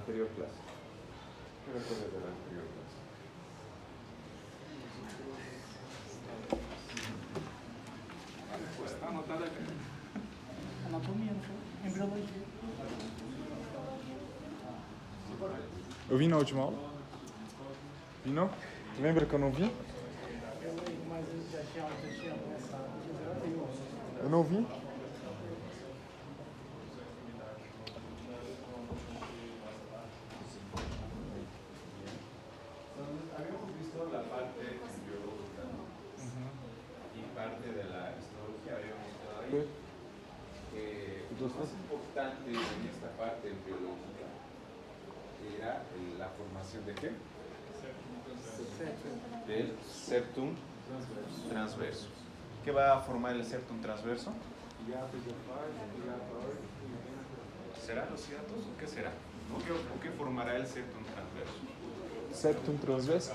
anterior clase? ¿Qué recuerdas de la anterior clase? Está anotada acá. Anatomía, ¿no? Embriología. Eu vim na última aula? Vi não? Lembra que eu não vi? Mas já tinha começado. Eu não vi? Habíamos visto la parte biológica, ¿no? Y parte de la histología habíamos visto ahí. Lo más importante en esta parte biológica era la formación de ¿qué? Del septum transverso. ¿Qué va a formar el septum transverso? ¿Serán los hiatos o qué será? ¿O qué formará el septum transverso? Septum transverso?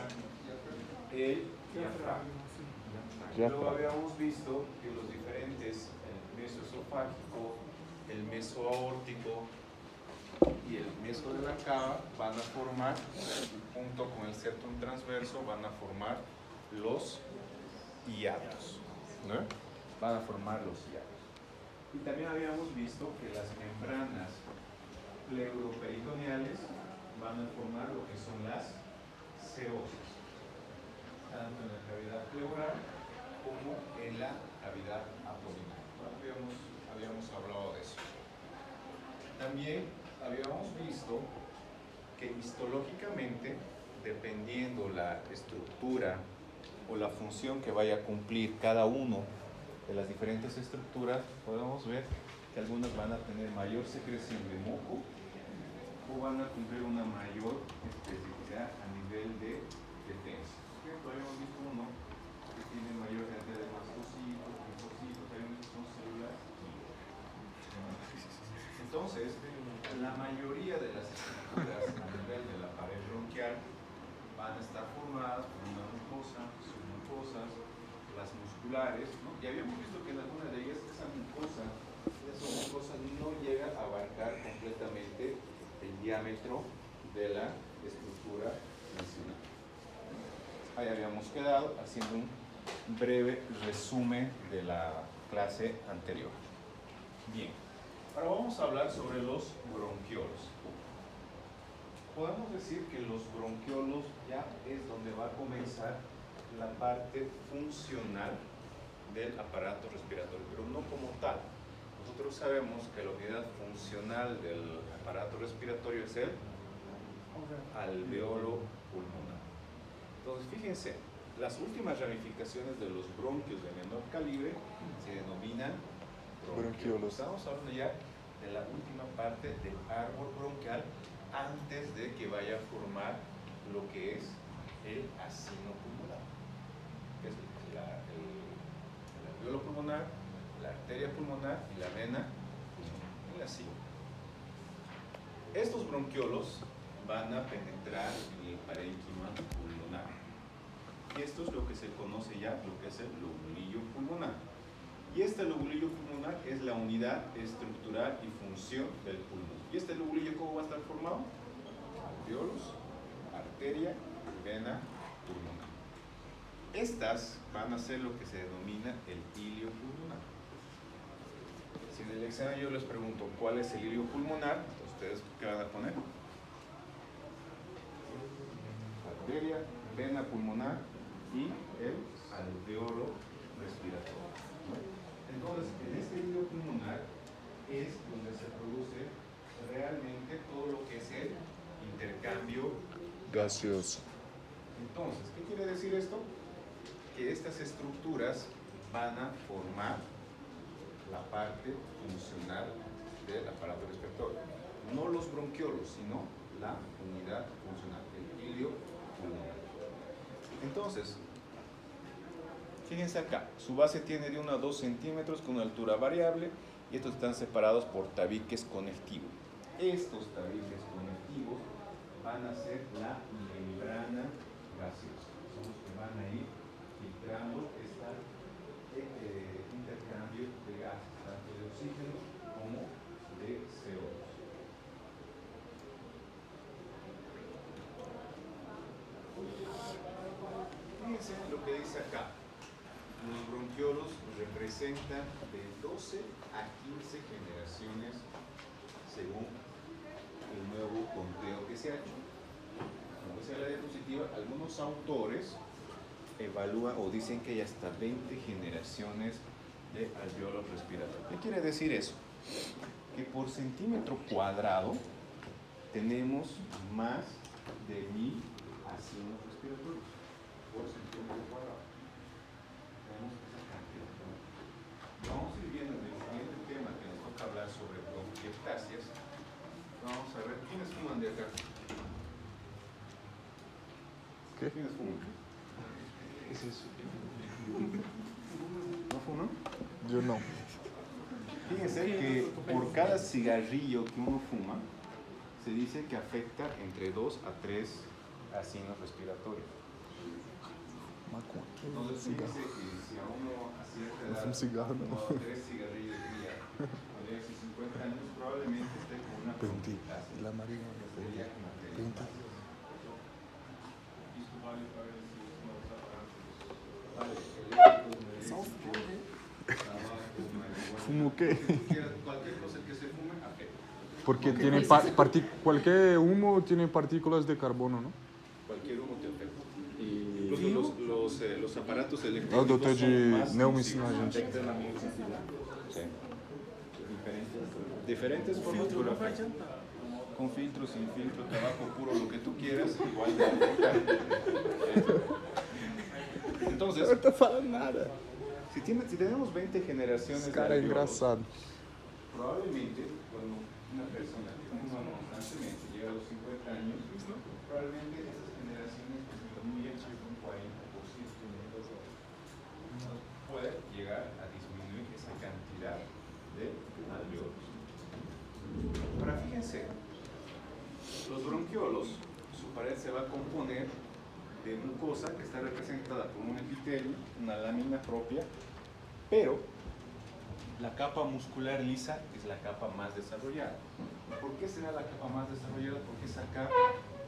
El diafragma. Luego habíamos visto que los diferentes, el mesoesofágico, el mesoaórtico y el meso de la cava van a formar, junto con el septum transverso, van a formar los hiatos, ¿no? Van a formar los hiatos. Y también habíamos visto que las membranas pleuroperitoneales van a formar lo que son las seosas, tanto en la cavidad pleural como en la cavidad abdominal. Habíamos hablado de eso. También habíamos visto que histológicamente, dependiendo la estructura o la función que vaya a cumplir cada uno de las diferentes estructuras, podemos ver que algunas van a tener mayor secreción de moco o van a cumplir una mayor especificidad a nivel de defensa. Por ejemplo, habíamos visto uno que tiene mayor cantidad de mastocitos, linfocitos, habíamos visto son células. Entonces, la mayoría de las estructuras a nivel de la pared bronquial van a estar formadas por una mucosa, submucosas, las musculares, ¿no? Y habíamos visto que en algunas de ellas esa mucosa no llega a abarcar completamente el diámetro de la estructura mencionada. Ahí habíamos quedado haciendo un breve resumen de la clase anterior. Bien, ahora vamos a hablar sobre los bronquiolos. Podemos decir que los bronquiolos ya es donde va a comenzar la parte funcional del aparato respiratorio, pero no como tal. Nosotros sabemos que la unidad funcional del aparato respiratorio es el alveolo pulmonar. Entonces, fíjense, las últimas ramificaciones de los bronquios de menor calibre se denominan bronquiolos. Estamos hablando ya de la última parte del árbol bronquial antes de que vaya a formar lo que es el acino pulmonar, que es el alveolo pulmonar, la arteria pulmonar y la vena pulmonar, el acino. Estos bronquiolos van a penetrar en el parénquima pulmonar. Y esto es lo que se conoce ya, lo que es el lobulillo pulmonar. Y este lobulillo pulmonar es la unidad estructural y función del pulmón. ¿Y este lobulillo cómo va a estar formado? Alveolos, arteria, vena pulmonar. Estas van a ser lo que se denomina el hilio pulmonar. Si en el examen yo les pregunto cuál es el hilio pulmonar, ¿ustedes qué van a poner? Arteria, vena pulmonar y el alveolo respiratorio. Entonces, en este hilio pulmonar es donde se produce realmente todo lo que es el intercambio gaseoso. Entonces, ¿qué quiere decir esto? Que estas estructuras van a formar la parte funcional del aparato respiratorio. No los bronquiolos, sino la unidad funcional, el hilio pulmonar. Entonces, fíjense acá, su base tiene de 1 a 2 centímetros con una altura variable y estos están separados por tabiques conectivos. Estos tabiques conectivos van a ser la membrana gaseosa, son los que van a ir filtrando este intercambio de gases, tanto de oxígeno como de CO2. dice acá, los bronquiolos representan de 12 a 15 generaciones según el nuevo conteo que se ha hecho. Como dice la diapositiva, algunos autores evalúan o dicen que hay hasta 20 generaciones de alvéolos respiratorios. ¿Qué quiere decir eso? Que por centímetro cuadrado tenemos más de 1000 asinos respiratorios por centímetro cuadrado. Tenemos esa cantidad. Vamos a ir viendo en el siguiente tema que nos toca hablar sobre bronquiectasias. Vamos a ver quiénes fuman de acá. ¿Qué? ¿Quiénes fuman? ¿Qué es eso? ¿No fuman? Yo no. Fíjense que por cada cigarrillo que uno fuma, se dice que afecta entre 2 a 3 asinos respiratorios. Entonces, fíjense que si a uno a cierta edad Un cigarro, ¿no? fuma 3 cigarrillos al día, cuando llega a 50 años, probablemente esté con una 20. bronquiectasia. La marihuana. Sería una 20. ¿Fumo qué? Cualquier cosa que se fume afecta. Porque tiene cualquier humo tiene partículas de carbono, ¿no? Cualquier humo te afecta. Incluso los aparatos electrónicos Eu doutor son de más neomicina, sensibles. gente. Afectan la miosensibilidad. Sí. Diferentes formas, pero afectan. Con filtro, sin filtro, tabaco puro, lo que tú quieras, igual te afecta. Entonces, No está falando nada. si tenemos 20 generaciones Esse cara é alvéolos, engraçado. probablemente cuando una persona que fuma constantemente llega a los 50 años, probablemente esas generaciones disminuyen un 40%. Puede llegar a disminuir esa cantidad de alvéolos. Ahora fíjense, los bronquiolos, su pared se va a componer de mucosa que está representada por un epitelio, una lámina propia, pero la capa muscular lisa es la capa más desarrollada. ¿Por qué será la capa más desarrollada? Porque es acá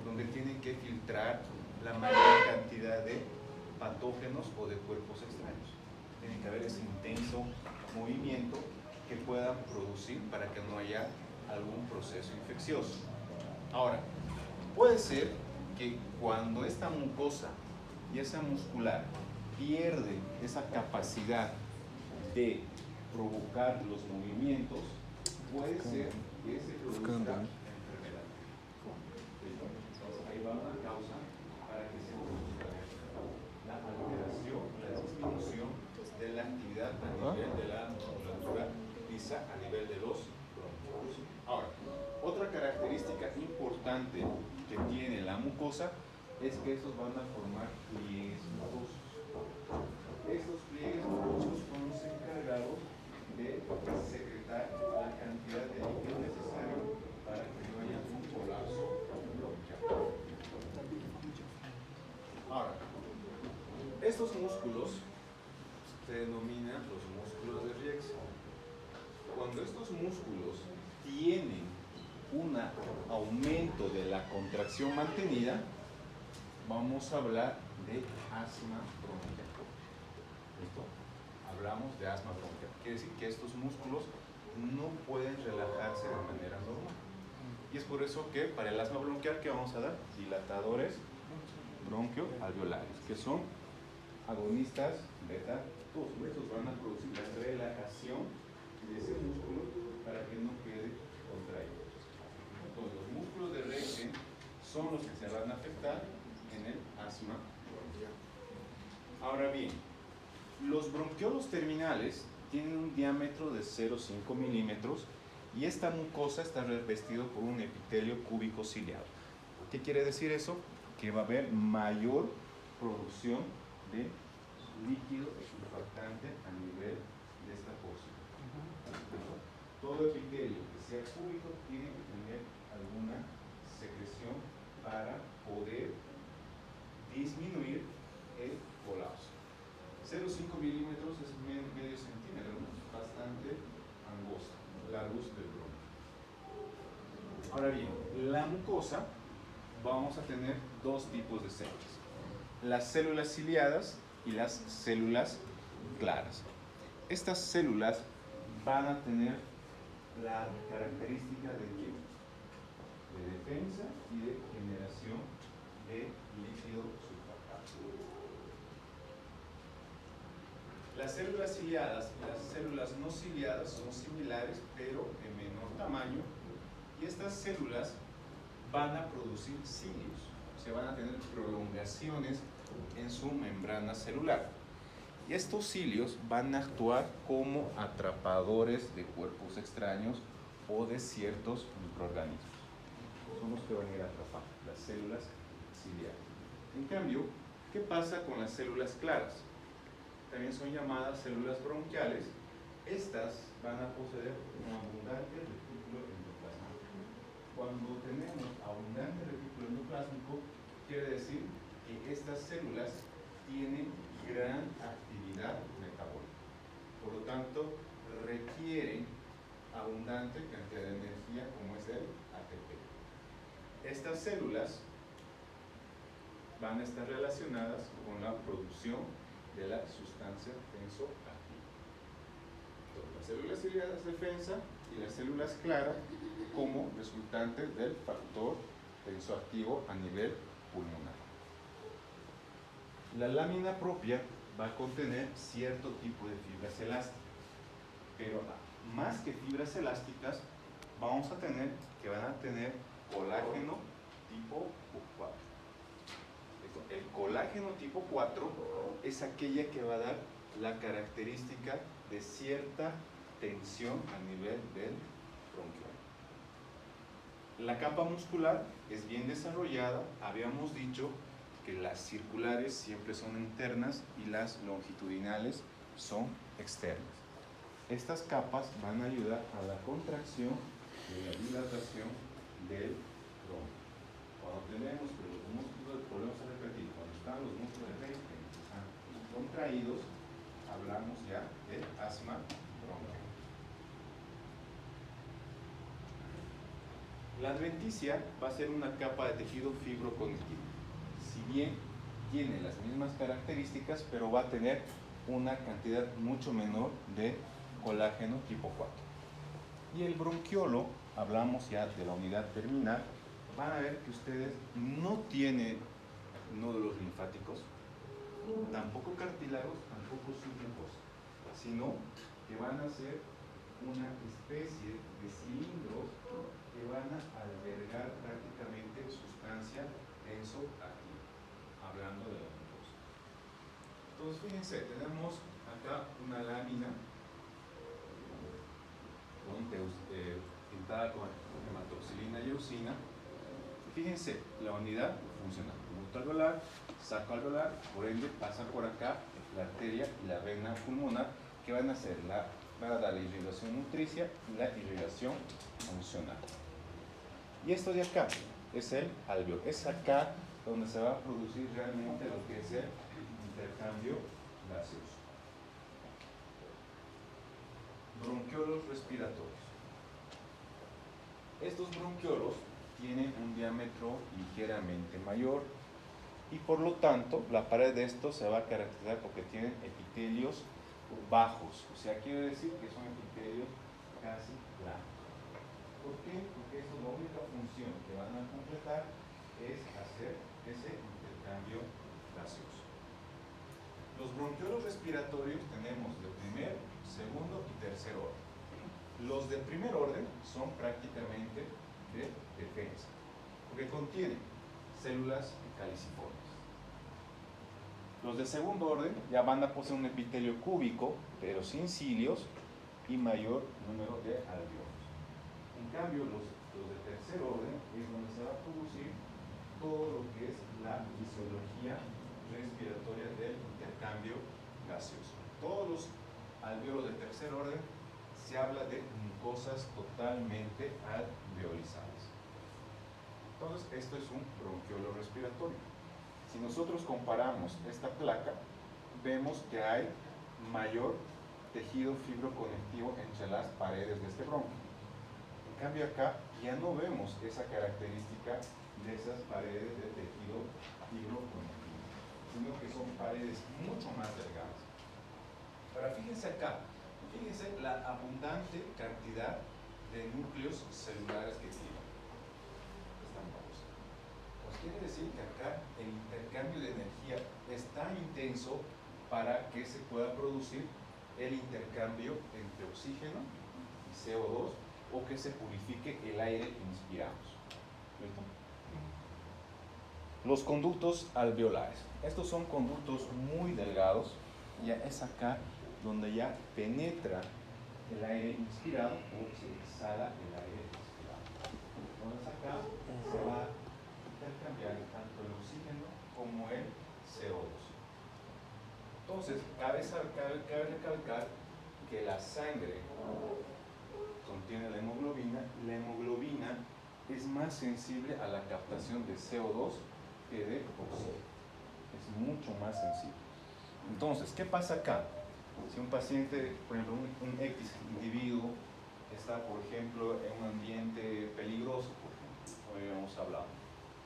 donde tienen que filtrar la mayor cantidad de patógenos o de cuerpos extraños. Tiene que haber ese intenso movimiento que puedan producir para que no haya algún proceso infeccioso. Ahora, puede ser que cuando esta mucosa y esa muscular pierde esa capacidad de provocar los movimientos, puede ser que se produzca enfermedad. Entonces ahí va una causa para que se produzca la alteración, la disminución de la actividad a nivel de la musculatura lisa, a nivel de los bronquiolos. Ahora, otra característica importante que tiene la mucosa es que estos van a formar pliegues mucosos. Estos pliegues mucosos son los encargados de secretar la cantidad de líquido necesario para que no haya un colapso bronquial. Ahora, estos músculos se denominan los músculos de Riex. Cuando estos músculos tienen un aumento de la contracción mantenida, vamos a hablar de asma bronquial. ¿Listo? Hablamos de asma bronquial. Quiere decir que estos músculos no pueden relajarse de manera normal. Y es por eso que para el asma bronquial, ¿qué vamos a dar? Dilatadores bronquioalveolarios, que son agonistas beta 2. Estos van a producir la relajación de ese músculo para que no quede contraído. Entonces, los músculos de Riex son los que se van a afectar en el asma bronquial. Ahora bien, los bronquiolos terminales tienen un diámetro de 0,5 milímetros y esta mucosa está revestida por un epitelio cúbico ciliado. ¿Qué quiere decir eso? Que va a haber mayor producción de líquido surfactante a nivel de esta porción. Todo epitelio que sea cúbico tiene que tener alguna secreción para poder disminuir el colapso. 0,5 milímetros es medio centímetro, ¿no? Bastante angosta, la luz del bronquio. Ahora bien, la mucosa vamos a tener dos tipos de células. Las células ciliadas y las células claras. Estas células van a tener la característica de qué? De defensa y de generación de líquido surfactante. Las células ciliadas y las células no ciliadas son similares, pero en menor tamaño, y estas células van a producir cilios, o sea, van a tener prolongaciones en su membrana celular. Y estos cilios van a actuar como atrapadores de cuerpos extraños o de ciertos microorganismos. Son los que van a ir a atrapar, las células ciliadas. En cambio, ¿qué pasa con las células claras? También son llamadas células bronquiales. Estas van a poseer un abundante retículo endoplasmático. Cuando tenemos abundante retículo endoplasmático, quiere decir que estas células tienen gran actividad metabólica. Por lo tanto, requieren abundante cantidad de energía como es el ATP. Estas células van a estar relacionadas con la producción de la sustancia tensoactiva. Entonces, las células ciliadas defensa y las células claras como resultante del factor tensoactivo a nivel pulmonar. La lámina propia va a contener cierto tipo de fibras elásticas, pero más que fibras elásticas, vamos a tener que van a tener colágeno tipo 4. El colágeno tipo 4 es aquella que va a dar la característica de cierta tensión a nivel del bronquial. La capa muscular es bien desarrollada. Habíamos dicho que las circulares siempre son internas y las longitudinales son externas. Estas capas van a ayudar a la contracción y la dilatación del bronquio. Cuando tenemos que los músculos, volvemos a repetir, cuando están los músculos de Rayleigh contraídos, hablamos ya de asma bronquial. La adventicia va a ser una capa de tejido fibroconectivo. Si bien tiene las mismas características, pero va a tener una cantidad mucho menor de colágeno tipo 4. Y el bronquiolo, hablamos ya de la unidad terminal, van a ver que ustedes no tienen nódulos linfáticos, tampoco cartílagos, tampoco submucosos, sino que van a ser una especie de cilindros que van a albergar prácticamente sustancia tensoactiva, hablando de la mucosa. Entonces, fíjense, tenemos acá una lámina pintada con hematoxilina y eosina. Fíjense, la unidad funciona. Ducto alveolar, saco alveolar, por ende pasa por acá la arteria y la vena pulmonar, que van a hacer van a dar la irrigación nutricia y la irrigación funcional. Y esto de acá es el alveolo. Es acá donde se va a producir realmente lo que es el intercambio gaseoso. Bronquiolos respiratorios. Estos bronquiolos tienen un diámetro ligeramente mayor y por lo tanto la pared de estos se va a caracterizar porque tienen epitelios bajos, o sea, quiere decir que son epitelios casi planos. ¿Por qué? Porque eso, la única función que van a completar es hacer ese intercambio gaseoso. Los bronquiolos respiratorios tenemos de primer, segundo y tercer orden. Los de primer orden son prácticamente de defensa, porque contienen células caliciformes. Los de segundo orden ya van a poseer un epitelio cúbico, pero sin cilios y mayor número de alveolos. En cambio, los de tercer orden es donde se va a producir todo lo que es la fisiología respiratoria del intercambio gaseoso. Todos los alveolos de tercer orden se habla de mucosas totalmente alveolizadas. Entonces, esto es un bronquiolo respiratorio. Si nosotros comparamos esta placa, vemos que hay mayor tejido fibroconectivo entre las paredes de este bronquio. En cambio acá ya no vemos esa característica de esas paredes de tejido fibroconectivo. sino que son paredes mucho más delgadas. Ahora fíjense acá, fíjense la abundante cantidad de núcleos celulares que tiene esta mucosa. Pues quiere decir que acá el intercambio de energía es tan intenso para que se pueda producir el intercambio entre oxígeno y CO2 o que se purifique el aire que inspiramos. ¿Listo? Los conductos alveolares. Estos son conductos muy delgados. Ya es acá donde ya penetra el aire inspirado o se exhala el aire inspirado. Entonces acá se va a intercambiar tanto el oxígeno como el CO2. Entonces, cabe recalcar que la sangre contiene la hemoglobina. La hemoglobina es más sensible a la captación de CO2 que de oxígeno. Es mucho más sensible. Entonces, ¿qué pasa acá? Si un paciente, por ejemplo, un X individuo está, por ejemplo, en un ambiente peligroso, por ejemplo, como habíamos hablado,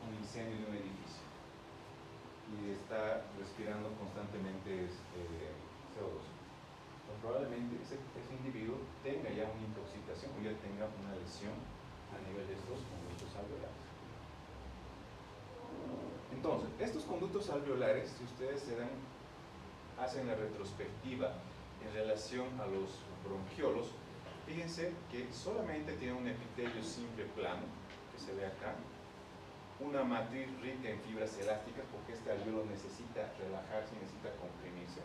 un incendio de un edificio, y está respirando constantemente CO2, pues probablemente ese individuo tenga ya una intoxicación o ya tenga una lesión a nivel de estos conductos alveolares. Entonces, estos conductos alveolares, si ustedes hacen la retrospectiva en relación a los bronquiolos, fíjense que solamente tiene un epitelio simple plano, que se ve acá, una matriz rica en fibras elásticas, porque este alveolo necesita relajarse, necesita comprimirse,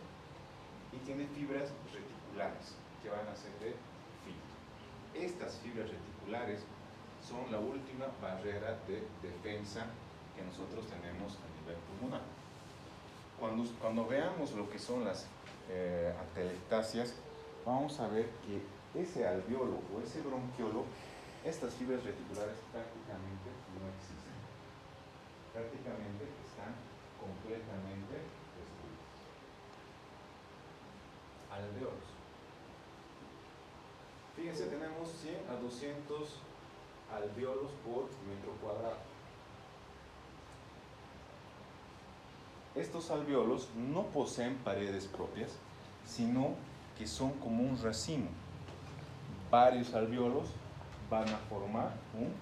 y tiene fibras reticulares, que van a ser de filtro. Estas fibras reticulares son la última barrera de defensa que nosotros tenemos a nivel pulmonar. Cuando veamos lo que son las atelectasias, vamos a ver que ese alveolo o ese bronquiolo, estas fibras reticulares prácticamente no existen. Prácticamente están completamente destruidas. Alveolos. Fíjense, tenemos 100 a 200 alveolos por metro cuadrado. Estos alveolos no poseen paredes propias, sino que son como un racimo. Varios alveolos van a formar un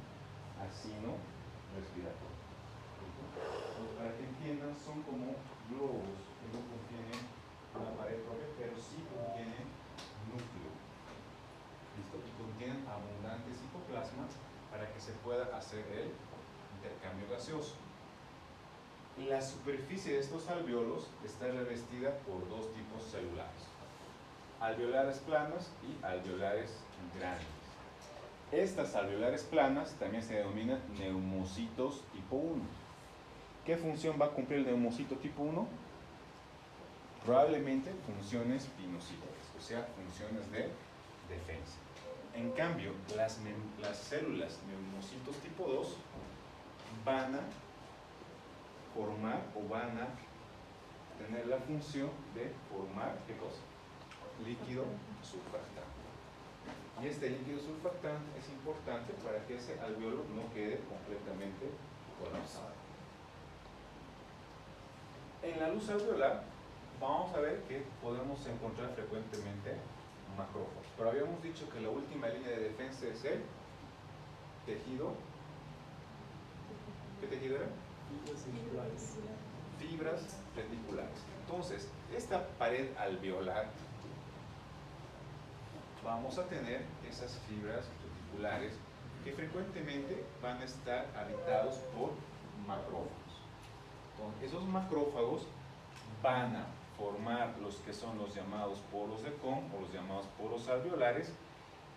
acino respiratorio. Entonces, para que entiendan, son como globos que no contienen una pared propia, pero sí contienen núcleo. ¿Listo? Y contienen abundante citoplasma para que se pueda hacer el intercambio gaseoso. La superficie de estos alveolos está revestida por dos tipos celulares: alveolares planas y alveolares grandes. Estas alveolares planas también se denominan neumocitos tipo 1. ¿Qué función va a cumplir el neumocito tipo 1? Probablemente funciones pinocíticas, o sea, funciones de defensa. En cambio, las células neumocitos tipo 2 van a formar o van a tener la función de formar, ¿qué cosa? Líquido surfactante. Y este líquido surfactante es importante para que ese alveolo no quede completamente colapsado. En la luz alveolar vamos a ver que podemos encontrar frecuentemente macrófagos, pero habíamos dicho que la última línea de defensa es el tejido. ¿Qué tejido era? Fibras reticulares. Entonces, esta pared alveolar, vamos a tener esas fibras reticulares que frecuentemente van a estar habitados por macrófagos. Entonces, esos macrófagos van a formar los que son los llamados poros de Kohn o los llamados poros alveolares,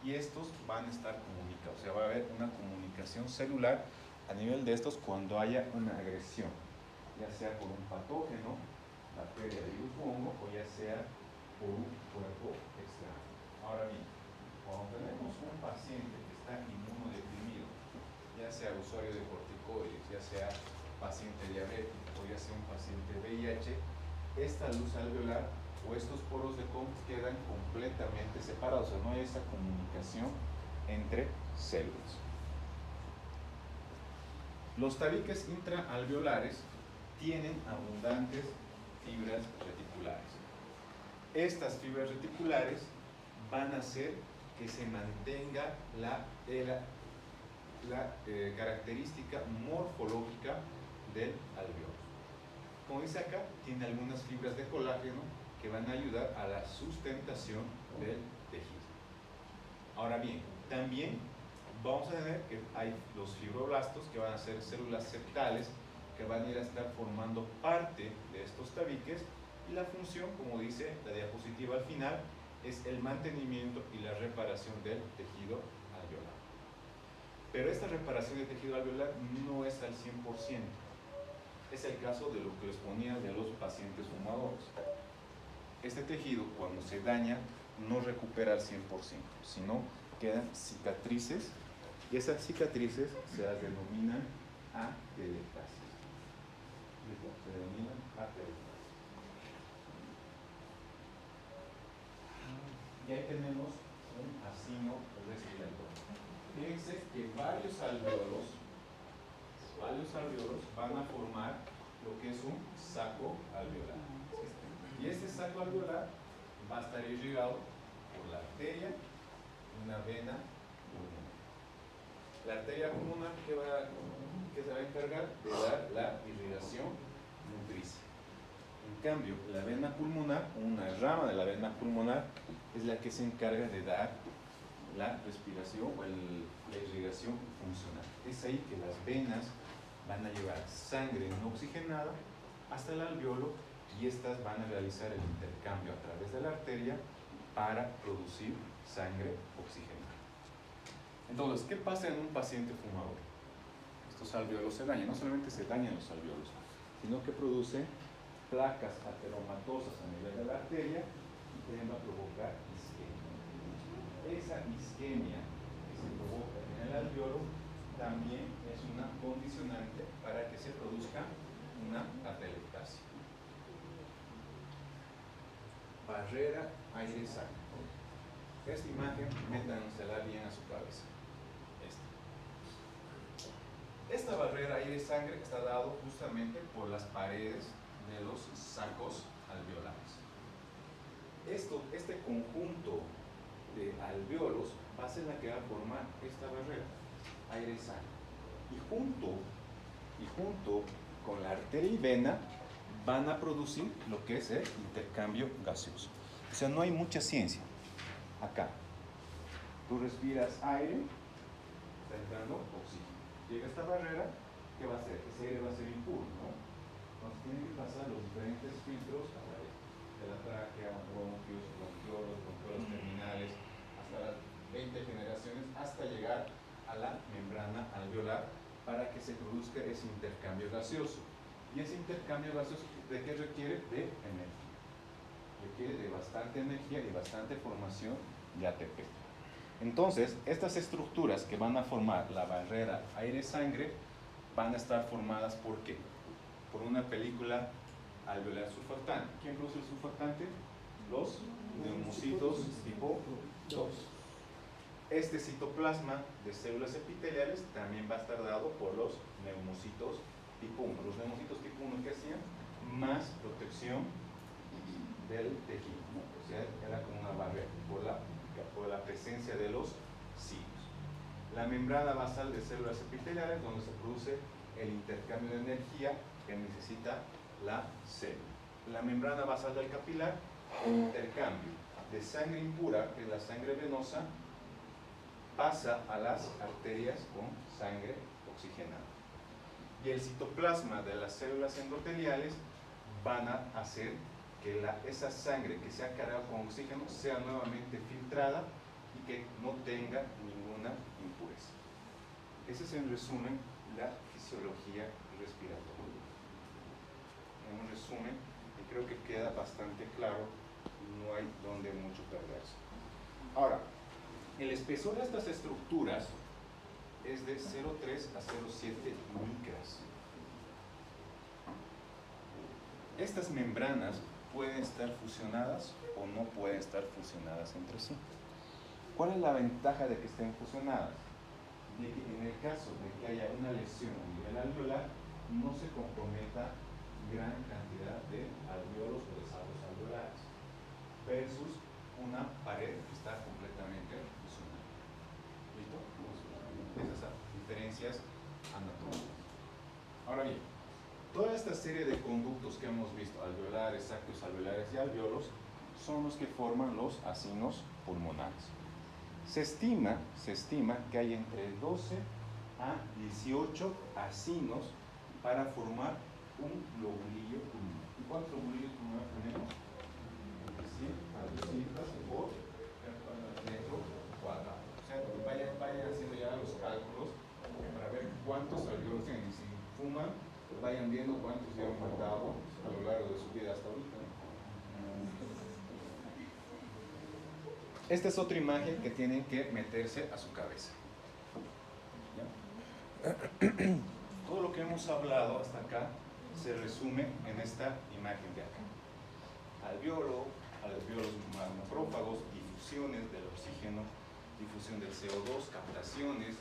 y estos van a estar comunicados. O sea, va a haber una comunicación celular a nivel de estos cuando haya una agresión, ya sea por un patógeno, bacteria, virus o hongo, o ya sea por un cuerpo extraño. Ahora bien, cuando tenemos un paciente que está inmunodeprimido, ya sea usuario de corticoides, ya sea paciente diabético o ya sea un paciente VIH, esta luz alveolar o estos poros de Kohn quedan completamente separados, o sea, no hay esa comunicación entre células. Los tabiques intraalveolares tienen abundantes fibras reticulares. Estas fibras reticulares van a hacer que se mantenga la característica morfológica del alveolo. Como dice acá, tiene algunas fibras de colágeno que van a ayudar a la sustentación del tejido. Ahora bien, también vamos a tener que hay los fibroblastos, que van a ser células septales que van a ir a estar formando parte de estos tabiques, y la función, como dice la diapositiva al final, es el mantenimiento y la reparación del tejido alveolar. Pero esta reparación del tejido alveolar no es al 100%. Es el caso de lo que les ponía de los pacientes fumadores. Este tejido, cuando se daña, no recupera al 100%, sino quedan cicatrices, y esas cicatrices se las denominan atelectasis. Se denominan atelectasis. Y ahí tenemos un acino respiratorio. Fíjense que varios alveolos van a formar lo que es un saco alveolar. Y este saco alveolar va a estar irrigado por la arteria y una vena pulmonar. La arteria pulmonar que se va a encargar de dar la irrigación nutricia. En cambio, la vena pulmonar, una rama de la vena pulmonar, es la que se encarga de dar la respiración o la irrigación funcional. Es ahí que las venas van a llevar sangre no oxigenada hasta el alveolo, y estas van a realizar el intercambio a través de la arteria para producir sangre oxigenada. Entonces, ¿qué pasa en un paciente fumador? Estos alveolos se dañan, no solamente se dañan los alveolos, sino que produce placas ateromatosas a nivel de la arteria y también va a provocar isquemia. Esa isquemia que se provoca en el alveolo también es una condicionante para que se produzca una atelectasia. Barrera aire-sangre. Esta imagen, métansela bien a su cabeza. Esta barrera aire-sangre está dado justamente por las paredes de los sacos alveolares. Este conjunto de alveolos va a ser la que va a formar esta barrera aire-sangre. Y junto con la arteria y vena van a producir lo que es el intercambio gaseoso. O sea, no hay mucha ciencia acá. Tú respiras aire, está entrando oxígeno. Llega esta barrera, ¿qué va a hacer? Ese aire va a ser impuro, ¿no? Entonces tiene que pasar los diferentes filtros a través de la tráquea, bronquios, bronquiolos terminales, hasta las 20 generaciones, hasta llegar a la membrana alveolar para que se produzca ese intercambio gaseoso. Y ese intercambio gaseoso, ¿de qué requiere? De energía. Requiere de bastante energía y bastante formación de ATP. Entonces, estas estructuras que van a formar la barrera aire-sangre van a estar formadas ¿por qué? Por una película alveolar surfactante. ¿Quién produce el surfactante? Los neumocitos tipo 2. Este citoplasma de células epiteliales también va a estar dado por los neumocitos tipo 1. Los neumocitos tipo 1, ¿qué hacían? Más protección del tejido, ¿no? O sea, era como una barrera por la presencia de los cilios. La membrana basal de células epiteliales, donde se produce el intercambio de energía que necesita la célula. La membrana basal del capilar, el intercambio de sangre impura, que es la sangre venosa, pasa a las arterias con sangre oxigenada. Y el citoplasma de las células endoteliales van a hacer que esa sangre que se ha cargado con oxígeno sea nuevamente filtrada y que no tenga ninguna impureza. Ese es en resumen la fisiología respiratoria. En un resumen, y creo que queda bastante claro, no hay donde mucho perderse. Ahora, el espesor de estas estructuras es de 0,3 a 0,7 micras. Estas membranas pueden estar fusionadas o no pueden estar fusionadas entre sí. ¿Cuál es la ventaja de que estén fusionadas? De que en el caso de que haya una lesión a nivel alveolar, no se comprometa gran cantidad de alvéolos o de sacos alveolares versus una pared que está completamente fusionada. ¿Listo? Esas diferencias anatómicas. Ahora bien, toda esta serie de conductos que hemos visto, alveolares, sacos alveolares y alvéolos, son los que forman los acinos pulmonares. Se estima que hay entre 12 a 18 acinos para formar un lobulillo pulmonar. ¿Y cuántos lobulillos pulmonares tenemos? Entre 100 a 200 por metro cuadrado. O sea, vayan haciendo ya los cálculos para ver cuántos alvéolos tienen. Y si fuman, vayan viendo cuántos ya han matado a lo largo de su vida hasta ahorita. Esta es otra imagen que tienen que meterse a su cabeza. ¿Ya? Todo lo que hemos hablado hasta acá se resume en esta imagen de acá. Alvéolos macrófagos, difusiones del oxígeno, difusión del CO2, captaciones,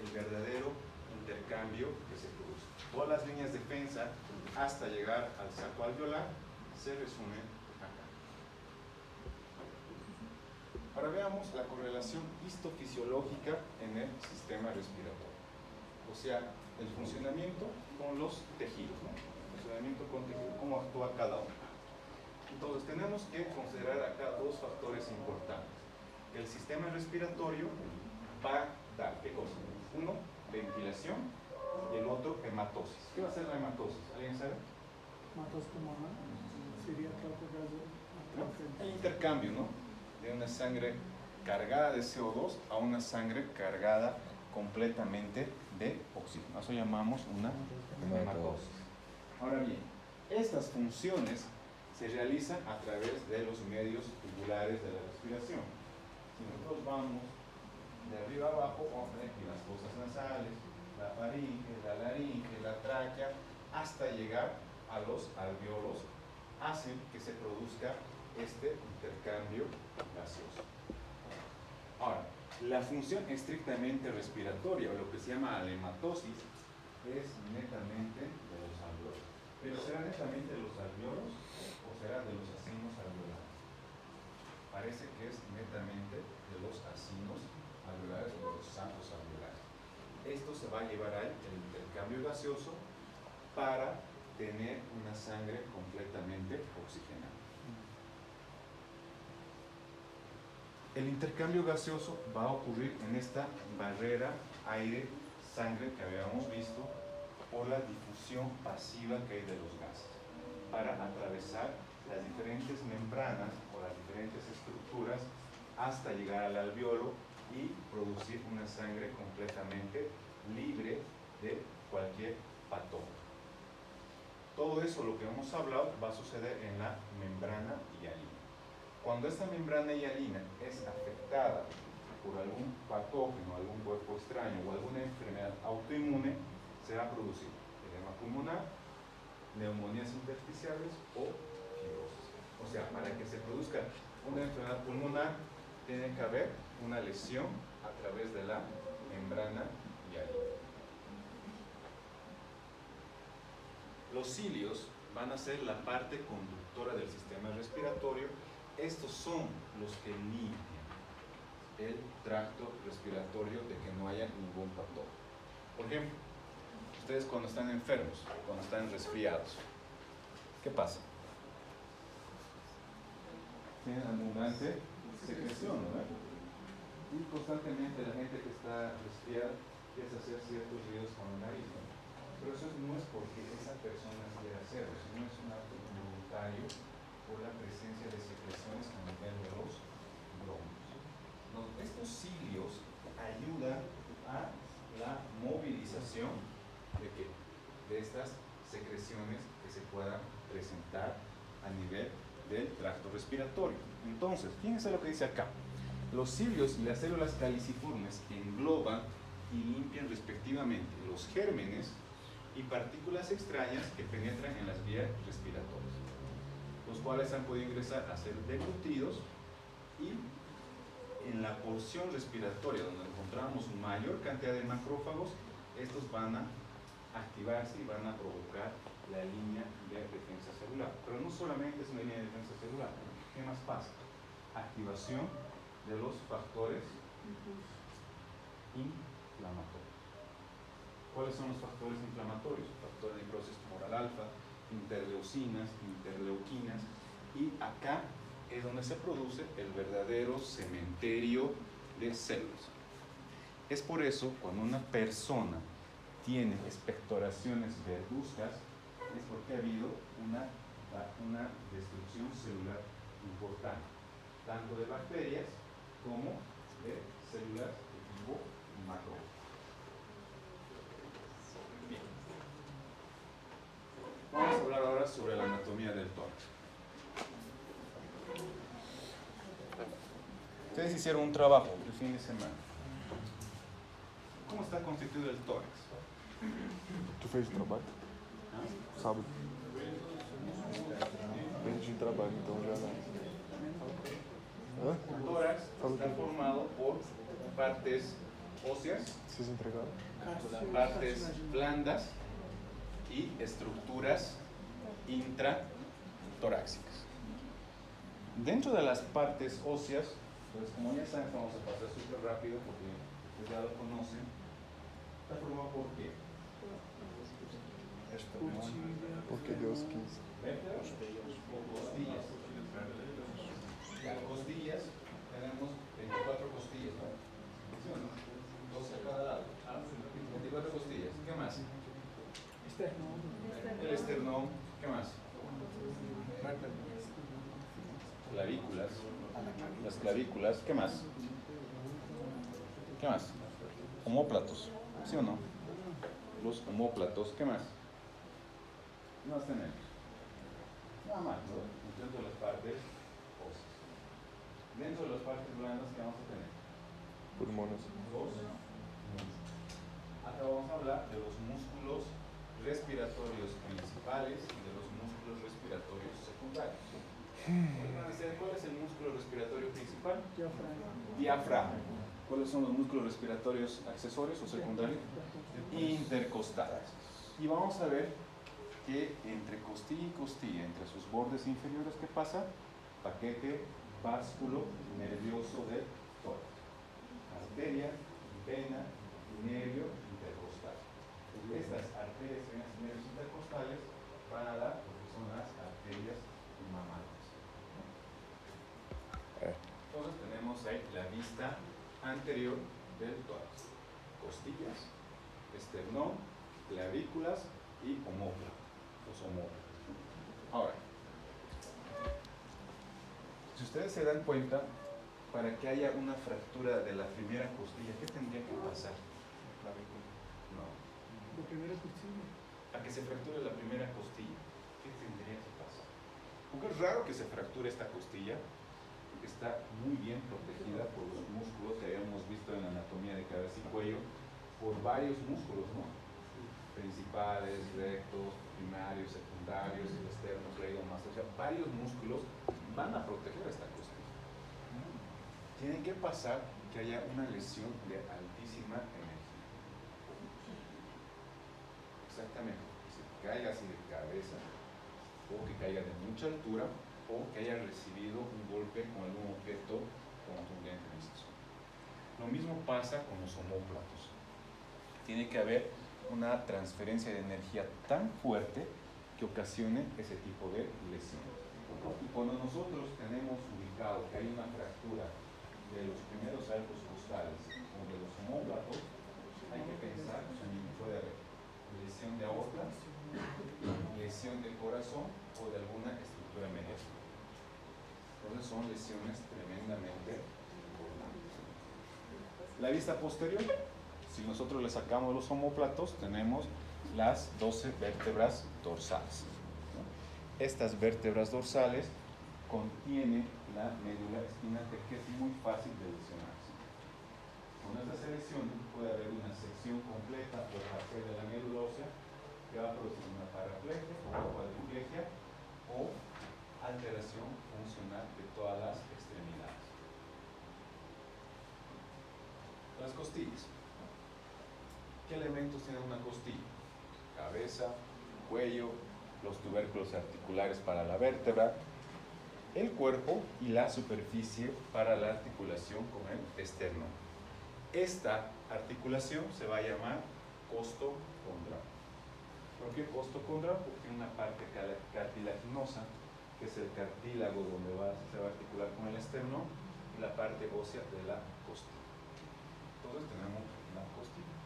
el verdadero intercambio que se produce. Todas las líneas de defensa hasta llegar al saco alveolar se resumen acá. Ahora veamos la correlación histofisiológica en el sistema respiratorio. O sea, el funcionamiento con los tejidos, ¿no? El funcionamiento con tejidos, cómo actúa cada uno. Entonces, tenemos que considerar acá dos factores importantes. El sistema respiratorio va a dar, ¿qué cosa? Uno, ventilación, y el otro, hematosis. ¿Qué va a ser la hematosis? ¿Alguien sabe? Matos pulmonar sería El intercambio, ¿no? De una sangre cargada de CO2 a una sangre cargada completamente de oxígeno. Eso llamamos una hematosis. Ahora bien, estas funciones se realizan a través de los medios tubulares de la respiración. Si nosotros vamos de arriba abajo, vamos a tener aquí las fosas nasales, la faringe, la laringe, la tráquea, hasta llegar a los alvéolos, hacen que se produzca este intercambio gaseoso. Ahora, la función estrictamente respiratoria, o lo que se llama alematosis, es netamente de los alvéolos. ¿Pero será netamente de los alvéolos o será de los acinos alveolares? Parece que es netamente de los acinos alveolares o de los sacos alveolares. Esto se va a llevar al intercambio gaseoso para tener una sangre completamente oxigenada. El intercambio gaseoso va a ocurrir en esta barrera aire-sangre que habíamos visto por la difusión pasiva que hay de los gases para atravesar las diferentes membranas o las diferentes estructuras hasta llegar al alvéolo y producir una sangre completamente libre de cualquier patógeno. Todo eso, lo que hemos hablado, va a suceder en la membrana hialina. Cuando esta membrana hialina es afectada por algún patógeno, algún cuerpo extraño o alguna enfermedad autoinmune, se va a producir edema pulmonar, neumonías intersticiales o fibrosis. O sea, para que se produzca una enfermedad pulmonar, tiene que haber una lesión a través de la membrana hialina. Los cilios van a ser la parte conductora del sistema respiratorio. Estos son los que limpian el tracto respiratorio de que no haya ningún patógeno. Por ejemplo, ustedes cuando están enfermos, cuando están resfriados, ¿qué pasa? Tienen abundante secreción, ¿no? Y constantemente la gente que está resfriada empieza a hacer ciertos ruidos con la nariz, ¿no? Pero eso no es porque esa persona quiera hacerlo, sino es un acto involuntario por la presencia de secreciones a nivel de los bronquios. Estos cilios ayudan a la movilización de ¿qué? De estas secreciones que se puedan presentar a nivel del tracto respiratorio. Entonces, fíjense lo que dice acá. Los cilios y las células caliciformes engloban y limpian respectivamente los gérmenes y partículas extrañas que penetran en las vías respiratorias, los cuales han podido ingresar a ser deglutidos, y en la porción respiratoria donde encontramos mayor cantidad de macrófagos, estos van a activarse y van a provocar la línea de defensa celular. Pero no solamente es una línea de defensa celular. ¿Qué más pasa? Activación de los factores inflamatorios. ¿Cuáles son los factores inflamatorios? Factor de necrosis tumoral alfa, interleucinas, interleuquinas, y acá es donde se produce el verdadero cementerio de células. Es por eso cuando una persona tiene expectoraciones verduzcas es porque ha habido una destrucción celular importante, tanto de bacterias como de células de tipo macro. Bien. Vamos a hablar ahora sobre la anatomía del tórax. Ustedes hicieron un trabajo el fin de semana. ¿Cómo está constituido el tórax? Tu fez o trabalho? Sábado. Perdi o trabalho, então já não. Hã? El tórax está formado por partes óseas, Vocês entregaram? partes blandas y estructuras intratorácicas. Dentro de las partes óseas, pues como ya saben, vamos a pasar súper rápido porque pues ya lo conocen. Está formado por qué? Porque Deus quis. Vértebras o costillas. Las costillas, tenemos 24 costillas, ¿no? ¿Sí o no? 12 a cada lado. 24 costillas. ¿Qué más? El esternón. ¿Qué más? Clavículas. Las clavículas. ¿Qué más? ¿Qué más? Omóplatos. ¿Sí o no? Los omóplatos. ¿Qué más? ¿Qué más tenemos? Nada más, ¿no? Dentro de las partes óseas. Dentro de las partes blandas, ¿qué vamos a tener? Pulmones. Dos. Acá vamos a hablar de los músculos respiratorios principales y de los músculos respiratorios secundarios. ¿Cuál es el músculo respiratorio principal? Diafragma. ¿Cuáles son los músculos respiratorios accesorios o secundarios? Intercostales. Y vamos a ver que entre costilla y costilla, entre sus bordes inferiores, ¿qué pasa? Paquete básculo nervioso del tórax. Arteria, vena, nervio intercostal. Estas arterias, venas y nervios intercostales van a dar lo que son las arterias mamarias. Entonces tenemos ahí la vista anterior del tórax. Costillas, esternón, clavículas y omóplato. Los omóplatos. Ahora, si ustedes se dan cuenta, para que haya una fractura de la primera costilla, ¿qué tendría que pasar? No. A que se fracture la primera costilla, ¿qué tendría que pasar? Porque es raro que se fracture esta costilla, porque está muy bien protegida por los músculos que habíamos visto en la anatomía de cabeza y cuello, por varios músculos, ¿no? Principales, rectos, primarios, secundarios, el externo, cleidomasto, o sea, varios músculos van a proteger esta costilla. Tiene que pasar que haya una lesión de altísima energía. Exactamente, que se caiga así de cabeza, o que caiga de mucha altura, o que haya recibido un golpe con algún objeto contundente en esa zona. Lo mismo pasa con los omóplatos. Tiene que haber una transferencia de energía tan fuerte que ocasione ese tipo de lesión. Y cuando nosotros tenemos ubicado que hay una fractura de los primeros arcos costales o de los omóplatos, hay que pensar que puede haber lesión de aorta, lesión del corazón o de alguna estructura mediastina. Entonces son lesiones tremendamente importantes. La vista posterior, si nosotros le sacamos los omóplatos, tenemos las 12 vértebras dorsales, ¿no? Estas vértebras dorsales contienen la médula espinal, que es muy fácil de lesionarse. Cuando esta se lesiona, puede haber una sección completa o parcial de la médula ósea que va a producir una paraplegia o una cuadriplegia o alteración funcional de todas las extremidades. Las costillas. ¿Qué elementos tiene una costilla? cabeza, cuello, los tubérculos articulares para la vértebra, el cuerpo y la superficie para la articulación con el esternón. Esta articulación se va a llamar costocondral. ¿Por qué costocondral? Porque tiene una parte cartilaginosa, que es el cartílago donde se va a articular con el esternón, y la parte ósea de la costilla. Entonces tenemos la costilla.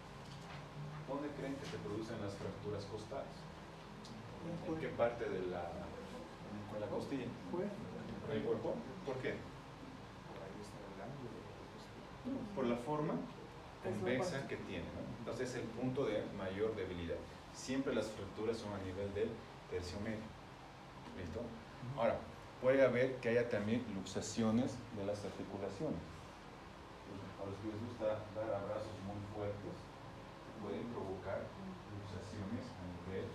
¿Dónde creen que se producen las fracturas costales? ¿En qué parte de la costilla? ¿En el cuerpo? ¿Por qué? Por la forma convexa que tiene, ¿no? Entonces es el punto de mayor debilidad. Siempre las fracturas son a nivel del tercio medio. ¿Listo? Ahora, puede haber que haya también luxaciones de las articulaciones. A los que les gusta dar abrazos muy fuertes, pueden provocar luxaciones a nivel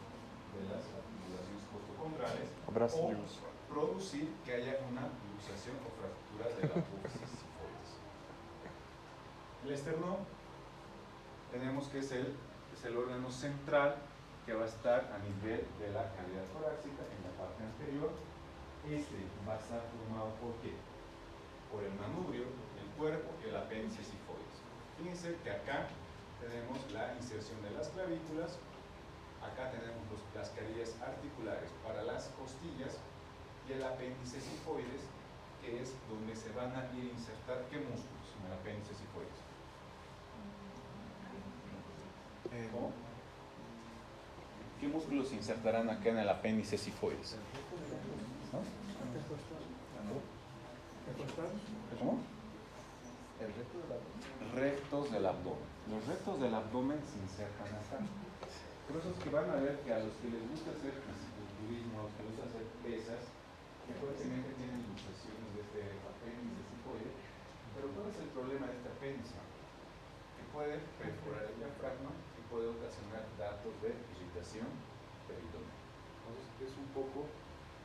de las articulaciones costocondrales o producir que haya una luxación o fractura de la apófisis sifoides. El esternón tenemos que es el órgano central que va a estar a nivel de la cavidad torácica en la parte anterior. Este va a estar formado ¿por qué? Por el manubrio, el cuerpo y el apéndice sifoides. Fíjense que acá tenemos la inserción de las clavículas, acá tenemos las carillas articulares para las costillas y el apéndice sifoides, que es donde se van a ir a insertar ¿qué músculos en el apéndice sifoides? ¿Cómo? ¿Qué músculos se insertarán acá en el apéndice sifoides? ¿No? ¿Cómo? Rectos del abdomen. Los rectos del abdomen se insertan acá. Por eso es que van a ver que a los que les gusta hacer fisiculturismo, a los que les gusta hacer pesas, frecuentemente tienen luxaciones de este apéndice sifoide. Pero ¿cuál es el problema de este apéndice? Que puede perforar el diafragma y puede ocasionar datos de irritación peritoneal. Entonces es un poco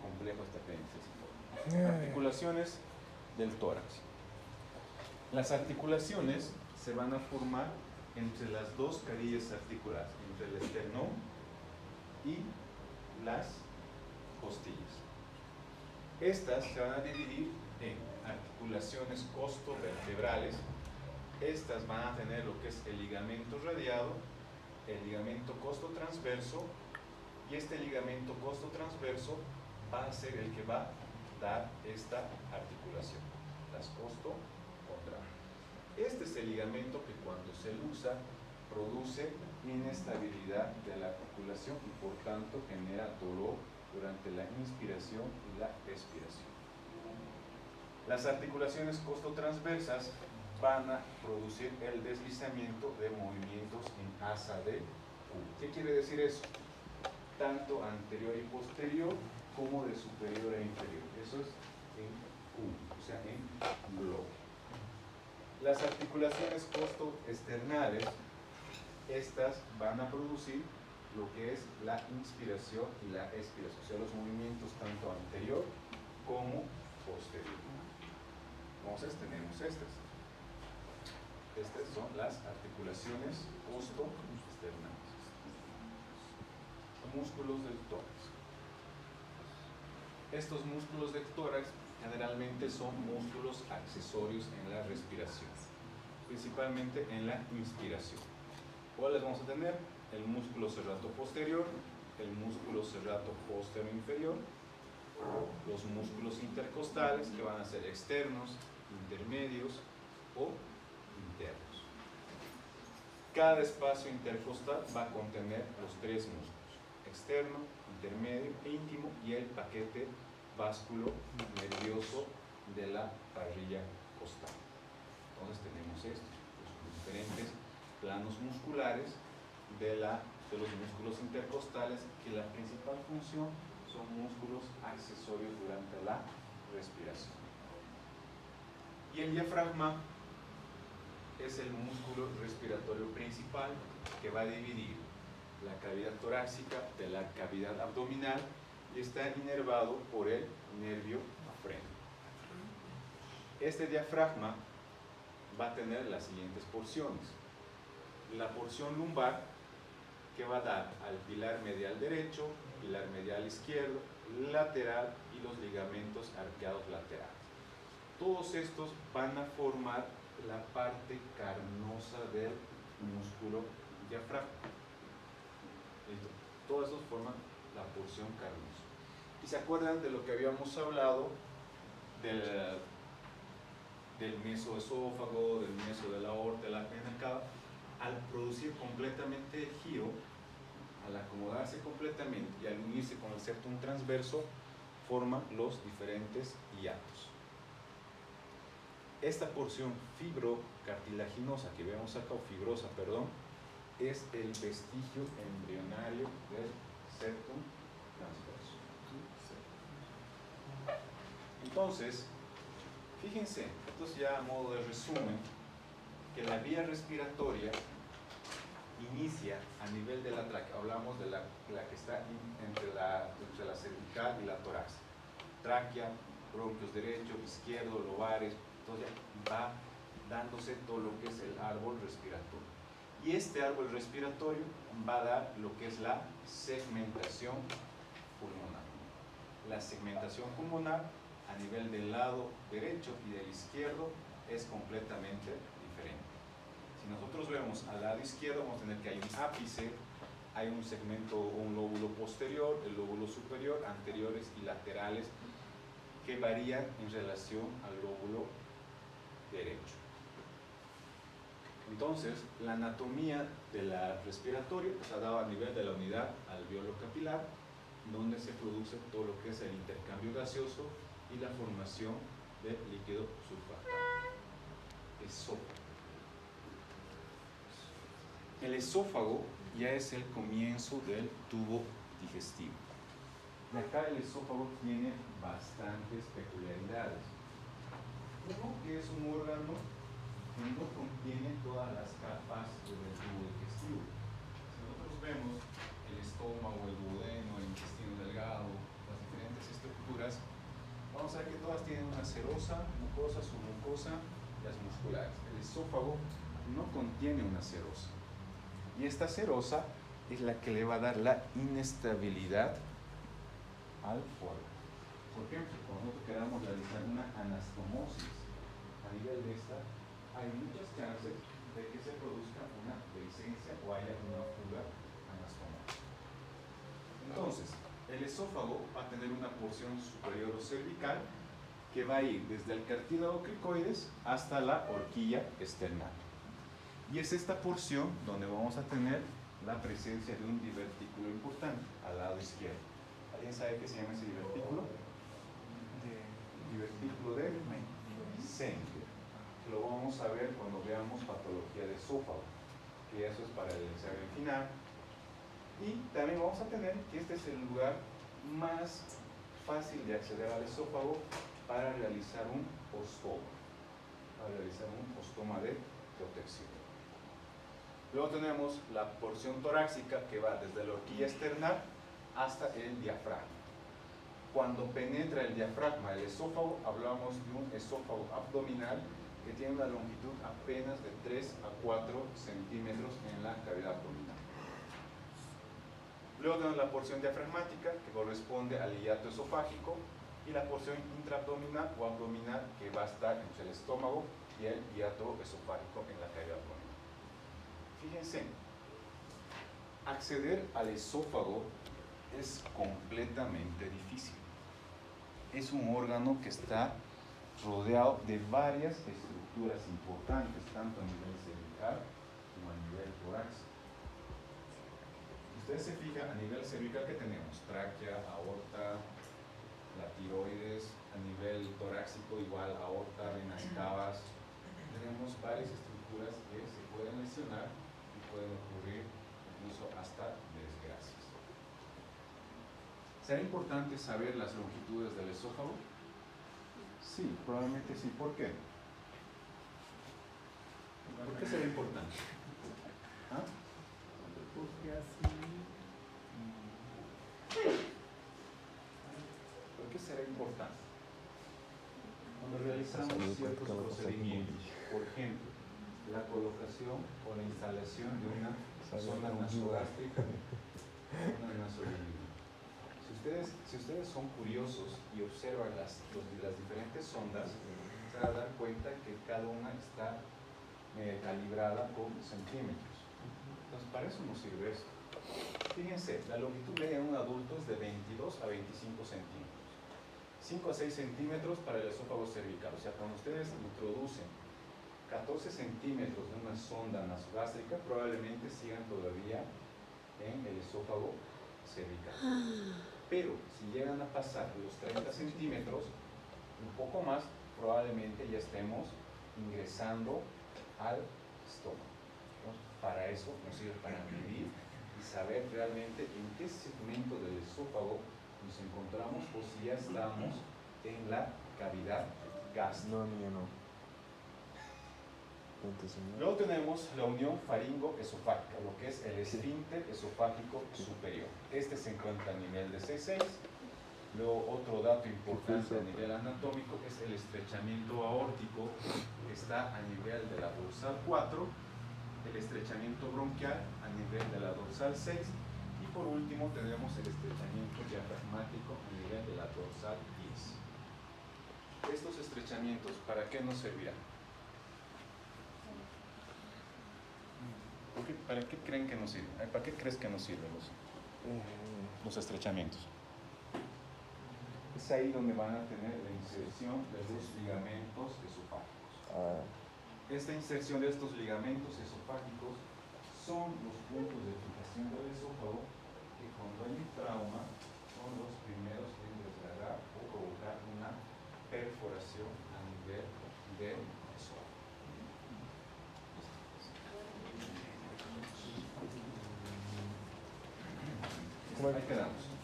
complejo este apéndice sifoide. Articulaciones del tórax. Las articulaciones se van a formar entre las dos carillas articulares, entre el esternón y las costillas. Estas se van a dividir en articulaciones costovertebrales. Estas van a tener lo que es el ligamento radiado, el ligamento costotransverso, y este ligamento costotransverso va a ser el que va a dar esta articulación, las costocondrales. Este es el ligamento que cuando se usa produce inestabilidad de la articulación y por tanto genera dolor durante la inspiración y la expiración. Las articulaciones costotransversas van a producir el deslizamiento de movimientos en asa de Q. ¿Qué quiere decir eso? Tanto anterior y posterior como de superior e inferior. Eso es en Q, o sea, en bloque. Las articulaciones costoesternales, estas van a producir lo que es la inspiración y la expiración, o sea, los movimientos tanto anterior como posterior. Entonces tenemos estas. Estas son las articulaciones costoesternales. Músculos del tórax. Estos músculos del tórax generalmente son músculos accesorios en la respiración, principalmente en la inspiración. ¿Cuáles vamos a tener? El músculo serrato posterior, el músculo serrato posterior inferior, los músculos intercostales que van a ser externos, intermedios o internos. Cada espacio intercostal va a contener los tres músculos: externo, intermedio e íntimo, y el paquete básculo nervioso de la parrilla costal. Entonces tenemos esto, los diferentes planos musculares de los músculos intercostales, que la principal función son músculos accesorios durante la respiración. Y el diafragma es el músculo respiratorio principal que va a dividir la cavidad torácica de la cavidad abdominal y está inervado por el nervio freno. Este diafragma va a tener las siguientes porciones. La porción lumbar que va a dar al pilar medial derecho, pilar medial izquierdo, lateral y los ligamentos arqueados laterales. Todos estos van a formar la parte carnosa del músculo diafragma. ¿Listo? Todos estos forman la porción carnosa. ¿Y se acuerdan de lo que habíamos hablado del mesoesófago, del meso de la aorta, de la apnea cava? Al producir completamente el giro, al acomodarse completamente y al unirse con el septum transverso, forman los diferentes hiatos. Esta porción fibrocartilaginosa que vemos acá, o fibrosa, perdón, es el vestigio embrionario del septum transverso. Entonces, fíjense, esto es ya a modo de resumen, que la vía respiratoria inicia a nivel de la tráquea. Hablamos de la que está entre la cervical y la torácica. Tráquea, bronquios derecho, izquierdo, lobares. Entonces va dándose todo lo que es el árbol respiratorio. Y este árbol respiratorio va a dar lo que es la segmentación pulmonar. La segmentación pulmonar a nivel del lado derecho y del izquierdo es completamente diferente. Si nosotros vemos al lado izquierdo, vamos a tener que hay un ápice, hay un segmento o un lóbulo posterior, el lóbulo superior, anteriores y laterales, que varían en relación al lóbulo derecho. Entonces, la anatomía de la respiratoria se ha dado a nivel de la unidad alveolo capilar, donde se produce todo lo que es el intercambio gaseoso y la formación de líquido surfactante. Esófago. El esófago ya es el comienzo del tubo digestivo. Y acá el esófago tiene bastantes peculiaridades. Uno, que es un órgano que no contiene todas las capas del tubo digestivo. Si nosotros vemos el estómago, el duodeno, el intestino delgado, las diferentes estructuras, vamos a ver que todas tienen una serosa, mucosa, submucosa y las musculares. El esófago no contiene una serosa. Y esta serosa es la que le va a dar la inestabilidad al órgano. Por ejemplo, cuando nosotros queramos realizar una anastomosis a nivel de esta, hay muchas chances de que se produzca una dehiscencia o haya una fuga anastomótica. Entonces, el esófago va a tener una porción superior o cervical que va a ir desde el cartílago cricoides hasta la horquilla external. Y es esta porción donde vamos a tener la presencia de un divertículo importante al lado izquierdo. ¿Alguien sabe qué se llama ese divertículo? Divertículo de Sanger. Lo vamos a ver cuando veamos patología de esófago, que eso es para el examen final. Y también vamos a tener que este es el lugar más fácil de acceder al esófago para realizar un ostoma, de protección. Luego tenemos la porción torácica que va desde la horquilla externa hasta el diafragma. Cuando penetra el diafragma el esófago, hablamos de un esófago abdominal que tiene una longitud apenas de 3 a 4 centímetros en la cavidad abdominal. Luego tenemos la porción diafragmática que corresponde al hiato esofágico y la porción intraabdominal o abdominal que va a estar entre el estómago y el hiato esofágico en la cavidad abdominal. Fíjense, acceder al esófago es completamente difícil. Es un órgano que está rodeado de varias estructuras importantes, tanto a nivel cervical como a nivel torácico. Si ustedes se fijan, a nivel cervical, ¿qué tenemos? Tráquea, aorta, la tiroides, a nivel torácico igual, aorta, venas cavas. Tenemos varias estructuras que se pueden lesionar y pueden ocurrir incluso hasta desgracias. ¿Será importante saber las longitudes del esófago? Sí, probablemente sí. ¿Por qué? ¿Por qué será importante? ¿Ah? Porque así. ¿Por qué será importante? Cuando realizamos ciertos procedimientos, por ejemplo, la colocación o la instalación de una sonda nasogástrica, sonda nasolingual. Si ustedes son curiosos y observan las diferentes sondas, se van a dar cuenta que cada una está calibrada con centímetros. Entonces, para eso nos sirve esto. Fíjense, la longitud media en un adulto es de 22 a 25 centímetros. 5 a 6 centímetros para el esófago cervical. O sea, cuando ustedes introducen 14 centímetros de una sonda nasogástrica, probablemente sigan todavía en el esófago cervical. Pero si llegan a pasar los 30 centímetros, un poco más, probablemente ya estemos ingresando al estómago. Entonces, para eso nos sirve para medir y saber realmente en qué segmento del esófago nos encontramos o si ya estamos en la cavidad gástrica. No, niña, no. Ponte, señor. Luego tenemos la unión faringo-esofágica, lo que es el esfínter esofágico superior. Este se encuentra a nivel de C6. Luego, otro dato importante a nivel anatómico es el estrechamiento aórtico, que está a nivel de la dorsal 4, el estrechamiento bronquial a nivel de la dorsal 6, y por último tenemos el estrechamiento diafragmático a nivel de la dorsal 10. Estos estrechamientos, ¿para qué nos servirán? ¿Para qué creen que nos sirven? ¿Para qué crees que nos sirven los estrechamientos? Es ahí donde van a tener la inserción de los ligamentos esofágicos. Esta inserción de estos ligamentos esofágicos son los puntos de fijación del esófago que cuando hay un trauma son los primeros en desgarrar o provocar una perforación a nivel del esófago. Ahí quedamos.